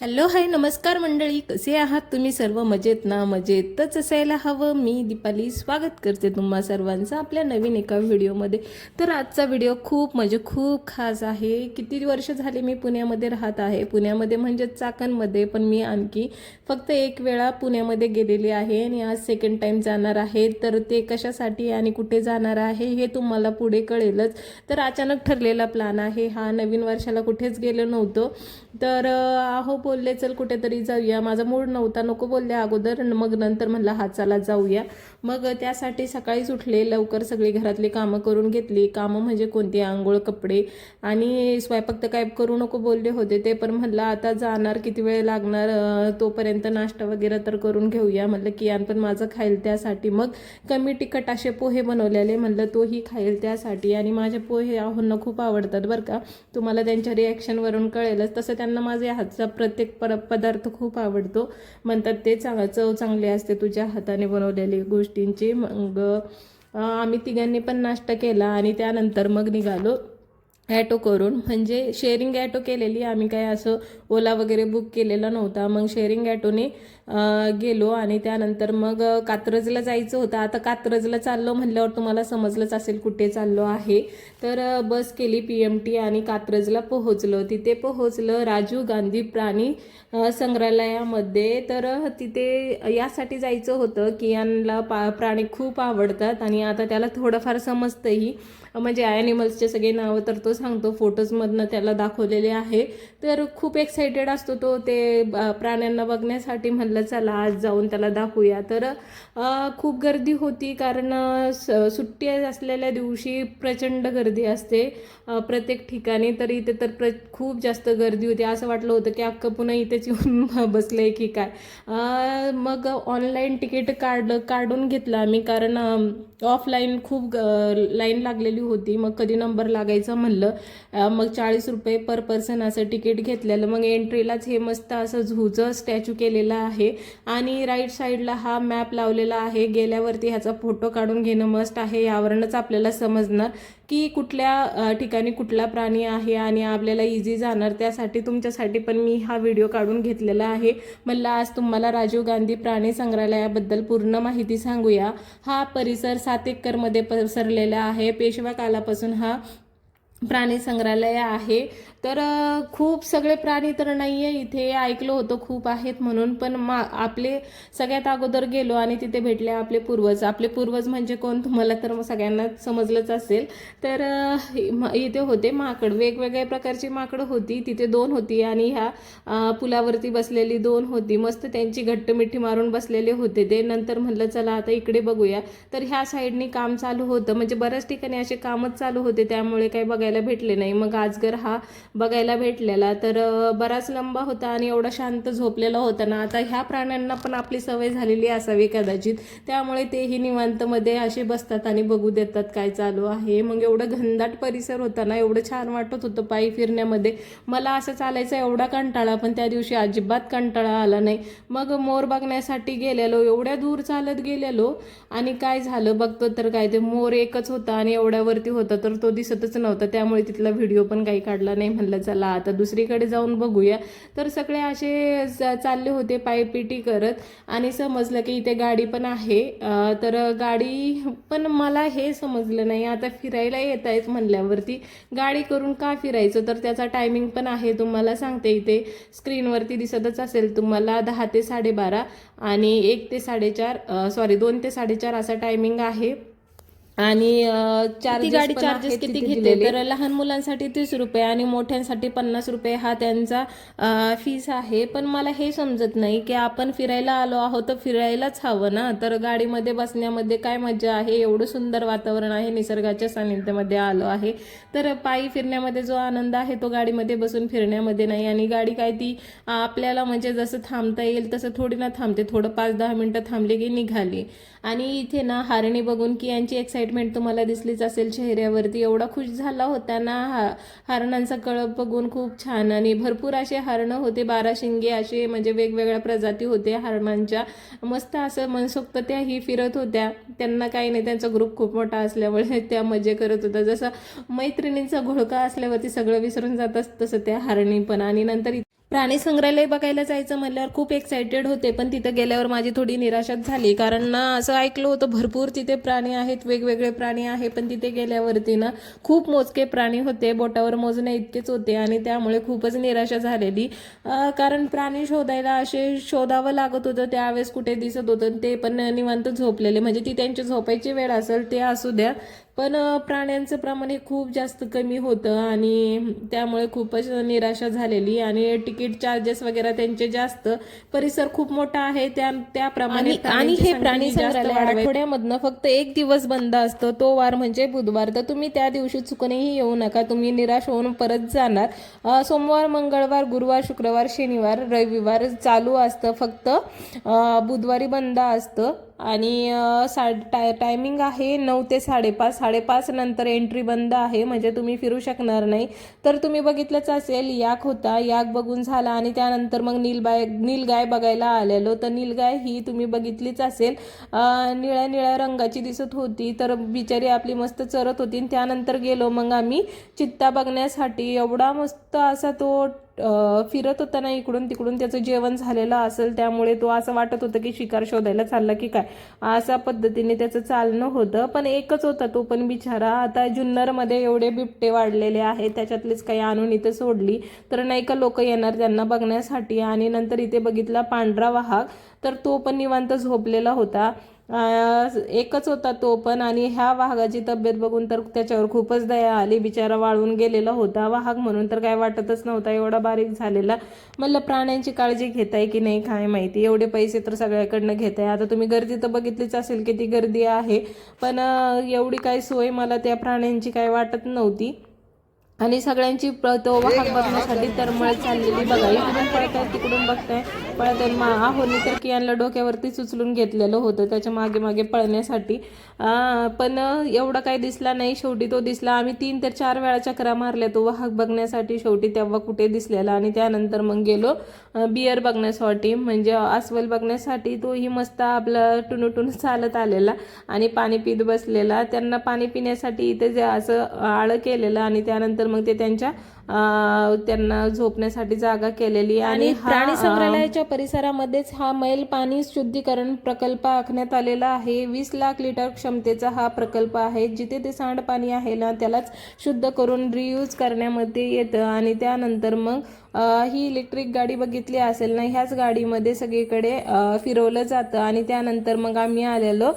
Hello hi नमस्कार मंडळी, कसे आहात तुम्ही सर्व? मजेत ना? मजेतच असायला हवं. मी दीपाली स्वागत करते तुम्हा सर्वांचं आपल्या नवीन एका व्हिडिओमध्ये. तर आजचा व्हिडिओ खूप खास आहे. किती वर्ष झाले मी पुण्यामध्ये राहत आहे, पुण्यामध्ये म्हणजे चाकणमध्ये, पण मी आणखी फक्त एक वेळा पुण्यामध्ये गेलेली आहे आणि आज सेकंड टाइम जाणार आहे. तर ते कशासाठी आणि कुठे जाणार आहे हे तुम्हाला पुढे कळेलच. तर अचानक ठरलेला प्लॅन आहे हा. नवीन वर्षाला कुठेच गेलो नव्हतो, तर बोलले चल कुठेतरी जाऊया. माझा मूड नव्हता, नको बोलले अगोदर, मग नंतर म्हणला हा चला जाऊया. मग त्यासाठी सकाळीच उठले, लवकर सगळी घरातली कामं करून घेतली. कामं म्हणजे कोणती? आंघोळ, कपडे आणि स्वयंपाक तर काय करू नको बोलले होते ते, पण म्हणलं आता जाणार, किती वेळ लागणार, तोपर्यंत नाश्ता वगैरे तर करून घेऊया. म्हणलं कियान पण माझं खाईल त्यासाठी. मग कमी तिखट असे पोहे बनवलेले, म्हणलं तोही खाईल त्यासाठी. आणि माझे पोहे आहोंना खूप आवडतात बरं का, तुम्हाला त्यांच्या रिॲक्शनवरून कळेलच. तसं त्यांना माझ्या हातचा प्रत्येक पदार्थ खूप आवडतो. म्हणतात ते चव चांगली असते तुझ्या हाताने बनवलेली गोष्टींची. मग आम्ही तिघांनी पण नाश्ता केला आणि त्यानंतर मग निघालो ॲटो करून. म्हणजे शेअरिंग ॲटो केलेली आम्ही, काय असं ओला वगैरे बुक केलेला नव्हता. मग शेअरिंग ॲटोने गेलो आणि त्यानंतर मग कात्रजला जायचं होतं. आता कात्रजला चाललो म्हणल्यावर तुम्हाला समजलंच असेल कुठे चाललो आहे. तर बस केली PMT आणि कात्रजला पोहोचलो. तिथे पोहोचलं राजीव गांधी प्राणी संग्रहालयामध्ये. तर तिथे यासाठी जायचं होतं की यांना प्राणी खूप आवडतात आणि आता त्याला थोडंफार समजतंही. म्हणजे ॲनिमल्सचे सगळे नावं तर तो सांगतो, फोटोजमधनं त्याला दाखवलेले आहे. तर खूप एक्साइटेड असतो तो ते प्राण्यांना बघण्यासाठी. म्हणलं चला आज जाऊन त्याला दाखवूया. तर खूप गर्दी होती, कारण सुट्टी असलेल्या दिवशी प्रचंड गर्दी असते प्रत्येक ठिकाणी. तर इथे तर खूप जास्त गर्दी होती. असं वाटलं होतं की अख्खं पुन्हा इथेच येऊन बसलंय की काय. मग ऑनलाईन तिकीट काढून घेतलं आम्ही, कारण ऑफलाईन खूप लाईन लागलेली होती. मग कधी नंबर लागायचा म्हणलं. मग 40 रुपये पर पर्सन असं तिकीट घेतलेलं. मग एंट्रीलाच हे मस्त असं झूचं स्टॅच्यू केलेलं आहे आणि राईट साईडला हा मॅप लावलेला आहे. गेल्यावरती ह्याचा फोटो काढून घेणं मस्ट आहे. यावरूनच आपल्याला समजणार की कुठल्या ठिकाणी कुठला प्राणी आहे आणि आपल्याला इझी जाणार. त्यासाठी तुमच्यासाठी पण मी हा व्हिडिओ काढून घेतलेला आहे. म्हणलं आज तुम्हाला राजीव गांधी प्राणी संग्रहालयाबद्दल पूर्ण माहिती सांगूया. हा परिसर 7 एकरमध्ये पसरलेला आहे. पेशवा कालापासून हा प्राणी संग्रहालय आहे. तर खूप सगळे प्राणी तर नाही आहे इथे, ऐकलं होतं खूप आहेत म्हणून, पण आपले सगळ्यात अगोदर गेलो आणि तिथे भेटले आपले पूर्वज. आपले पूर्वज म्हणजे कोण तुम्हाला तर सगळ्यांना समजलंच असेल. तर इथे होते माकड, वेगवेगळ्या प्रकारची माकडं होती. तिथे 2 होती आणि ह्या पुलावरती बसलेली 2 होती. मस्त त्यांची घट्ट मिठी मारून बसलेले होते ते. नंतर म्हणलं चला आता इकडे बघूया. तर ह्या साईडनी काम चालू होतं, म्हणजे बऱ्याच ठिकाणी असे कामच चालू होते, त्यामुळे काही बघायला भेटले नाही. मग अजगर हा बघायला भेटलेला. तर बराच लंबा होता आणि एवढा शांत झोपलेला होता ना. आता ह्या प्राण्यांना पण आपली सवय झालेली असावी कदाचित, त्यामुळे तेही निवांतमध्ये असे बसतात आणि बघू देतात काय चालू आहे. मग एवढं घनदाट परिसर होता ना, एवढं छान वाटत होतं पायी फिरण्यामध्ये. मला असं चालायचा एवढा कंटाळा, पण त्या दिवशी अजिबात कंटाळा आला नाही. मग मोर बघण्यासाठी गेलेलो, एवढ्या दूर चालत गेलेलो आणि काय झालं बघतो तर काय, ते मोर एकच होता आणि एवढ्यावरती होता, तर तो दिसतच नव्हता. त्यामुळे तिथला व्हिडिओ पण काही काढला नाही. म्हणलं चला आता दुसरीकडे जाऊन बघूया. तर सगळे असे चालले होते पायपीटी करत आणि समजलं की इथे गाडी पण आहे. तर गाडी पण मला हे समजलं नाही, आता फिरायला येत आहेत म्हणल्यावरती गाडी करून का फिरायचं. तर त्याचा टायमिंग पण आहे, तुम्हाला सांगते. इथे स्क्रीनवरती दिसतच असेल तुम्हाला, 10 ते 12:30 आणि 1 ते 4:30 2 ते 4:30 असा टायमिंग आहे. आणि गाडी चार्जेस किती घेते, तर लहान मुलांसाठी 30 रुपये आणि मोठ्यांसाठी 50 रुपये हा त्यांचा फीस आहे. पण मला हे समजत नाही की आपण फिरायला आलो आहोत तर फिरायलाच हवं ना. तर गाडीमध्ये बसण्यामध्ये काय मजा आहे, एवढं सुंदर वातावरण आहे, निसर्गाच्या सानिध्यामध्ये आलो आहे. तर पायी फिरण्यामध्ये जो आनंद आहे तो गाडीमध्ये बसून फिरण्यामध्ये नाही. आणि गाडी काय ती आपल्याला म्हणजे जसं थांबता येईल तसं थोडी ना थांबते, थोडं 5-10 मिनटं थांबली की निघाली. आणि इथे ना हरणी बघून की यांची एक्साइटमेंट तुम्हाला दिसलीच असेल चेहऱ्यावरती. एवढा खुश झाला होता ना हरणांचा कळप बघून, खूप छान. आणि भरपूर असे हरणं होते, 12 शिंगे असे, म्हणजे वेगवेगळ्या प्रजाती होत्या हरणांच्या. मस्त असं मनसोक्त त्याही फिरत होत्या. त्यांना काही नाही, त्यांचा ग्रुप खूप मोठा असल्यामुळे त्या मजे करत होत्या. जसं मैत्रिणींचा घोळका असल्यावरती सगळं विसरून जातात तसं त्या हरणी पण. आणि नंतर प्राणी संग्रहालय बघायला जायचं म्हणल्यावर खूप एक्साइटेड होते, पण तिथं गेल्यावर माझी थोडी निराशाच झाली. कारण ना असं ऐकलं होतं भरपूर तिथे प्राणी आहेत, वेगवेगळे प्राणी आहे, पण तिथे गेल्यावरती ना खूप मोजके प्राणी होते, बोटावर मोजणे इतकेच होते आणि त्यामुळे खूपच निराशा झालेली. कारण प्राणी शोधायला असे शोधावं लागत होतं, त्यावेळेस कुठे दिसत होतं ते पण निवांत झोपलेले, म्हणजे ती त्यांची झोपायची वेळ असेल ते असू द्या, पण प्राण्यांचं प्रमाण हे खूप जास्त कमी होतं आणि त्यामुळे खूपच निराशा झालेली. आणि तिकीट चार्जेस वगैरे त्यांचे जास्त, परिसर खूप मोठा आहे त्याप्रमाणे आणि हे प्राणी संग्रहालय आठवड्यामधनं फक्त एक दिवस बंद असतं, तो वार म्हणजे बुधवार. तर तुम्ही त्या दिवशी चुकूनही येऊ नका, तुम्ही निराश होऊन परत जाणार. सोमवार, मंगळवार, गुरुवार, शुक्रवार, शनिवार, रविवार चालू असतं, फक्त बुधवारी बंद असतं. आणि टायमिंग आहे 9 ते 5:30. 5:30 नंतर एंट्री बंद आहे, म्हणजे तुम्ही फिरू शकणार नाही. तर तुम्ही बघितलंच असेल, याक होता, याक बघून झाला आणि त्यानंतर मग नीलगाय बघायला आलेलो. तर नीलगाय ही तुम्ही बघितलीच असेल, निळ्या निळ्या रंगाची दिसत होती, तर बिचारी आपली मस्त चरत होती. त्यानंतर गेलो मग आम्ही चित्ता बघण्यासाठी. एवढा मस्त असा तो फिरत होता ना इकडून तिकडून, त्याचं जेवण झालेलं असेल त्यामुळे तो असं वाटत होतं की शिकार शोधायला चालला की काय, अशा पद्धतीने त्याचं चालणं होतं. पण एकच होता तो पण बिचारा. आता जुन्नरमध्ये एवढे बिबटे वाढलेले आहेत, त्याच्यातलेच काही आणून इथं सोडली तर नाही का लोक येणार त्यांना बघण्यासाठी. आणि नंतर इथे बघितला पांढरा वाघ, तर तो पण निवांत झोपलेला होता. एकच होता तो पण. आणि ह्या वाघाची तब्येत बघून तर त्याच्यावर खूपच दया आली, बिचारा वाळून गेलेला होता. वाघ म्हणून तर काय वाटतच नव्हता, एवढा बारीक झालेला. म्हणलं प्राण्यांची काळजी घेताय की नाही काय माहिती, एवढे पैसे तर सगळ्याकडनं घेताय. आता तुम्ही गर्दी तर बघितलीच असेल किती गर्दी आहे, पण एवढी काही सोय मला त्या प्राण्यांची काय वाटत नव्हती. आणि सगळ्यांची तो वाहक बघण्यासाठी तरमळ चाललेली बघा, इकडून पळताय तिकडून बघताय, पळताय. आहोनी तर कियांना डोक्यावरतीच उचलून घेतलेलं होतं त्याच्या मागे मागे पळण्यासाठी. पण एवढा काही दिसला नाही. शेवटी तो दिसला, आम्ही 3 ते 4 वेळा चक्रा मारल्या तो वाहक बघण्यासाठी, शेवटी तेव्हा कुठे दिसलेला. आणि त्यानंतर मग गेलो बियर बघण्यासाठी, म्हणजे अस्वल बघण्यासाठी. तोही मस्त आपला टुनूटून चालत आलेला आणि पाणी पित बसलेला. त्यांना पाणी पिण्यासाठी इथे असं आळं केलेलं आणि त्यानंतर मग ते त्यांना झोपण्यासाठी जागा केलेली. आणि प्राणी संग्रहालयाच्या परिसरामध्येच हा मैल पाणी शुद्धीकरण प्रकल्प आखण्यात आलेला आहे. 20 लाख लिटर क्षमतेचा हा प्रकल्प आहे, जिथे ते सांडपाणी आहे ना त्यालाच शुद्ध करून रियूज करण्यामध्ये येतं. आणि त्यानंतर मग ही इलेक्ट्रिक गाडी बघितली असेल ना, ह्याच गाडीमध्ये सगळीकडे फिरवलं जातं. आणि त्यानंतर मग आम्ही आलेलो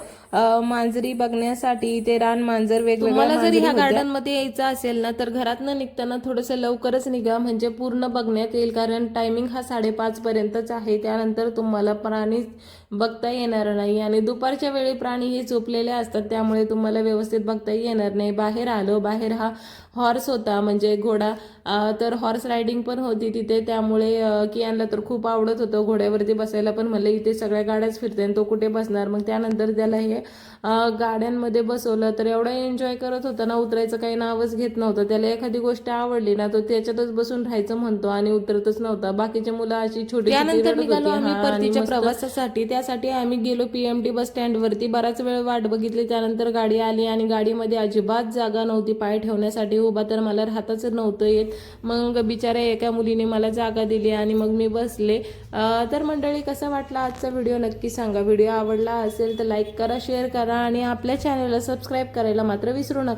मांजरी बघण्यासाठी. ते रान मांजर वेगवेगळ्या, जरी ह्या गार्डन मध्ये यायचं असेल ना तर घरातनं निघताना थोडंसं लवकरच निघा, म्हणजे पूर्ण बघण्यात येईल. कारण टायमिंग हा 5:30 पर्यंतच आहे, त्यानंतर तुम्हाला प्राणी बघता येणार नाही. आणि दुपारच्या वेळी प्राणी हे झोपलेले असतात, त्यामुळे तुम्हाला व्यवस्थित बघता येणार नाही. बाहेर आलो, बाहेर हा हॉर्स होता, म्हणजे घोडा. तर हॉर्स रायडिंग पण होती तिथे, त्यामुळे कियांना तर खूप आवडत होतं घोड्यावरती बसायला. पण म्हणलं इथे सगळ्या गाड्याच फिरते आणि तो कुठे बसणार. मग त्यानंतर त्याला हे गाड्यांमध्ये बसवलं, तर एवढा एन्जॉय करत होता ना, उतरायचं काही नावच घेत नव्हतं. त्याला एखादी गोष्ट आवडली ना तो त्याच्यातच बसून राहायचं म्हणतो आणि उतरतच नव्हता. बाकीची मुलं अशी छोटी त्यानंतर निघालो आम्ही परतीच्या प्रवासासाठी. त्यासाठी आम्ही गेलो PMT बस स्टँडवरती. बराच वेळ वाट बघितली, त्यानंतर गाडी आली आणि गाडीमध्ये अजिबात जागा नव्हती पाय ठेवण्यासाठी उभा, तर मला राहताच नव्हतं येत. मग बिचाऱ्या एका मुलीने मला जागा दिली आणि मग मी बसले. तर मंडळी, कसा वाटला आजचा व्हिडिओ नक्की सांगा. व्हिडिओ आवडला असेल तर लाईक करा, शेअर करा आणि आपल्या चॅनलला सबस्क्राईब करायला मात्र विसरू नका.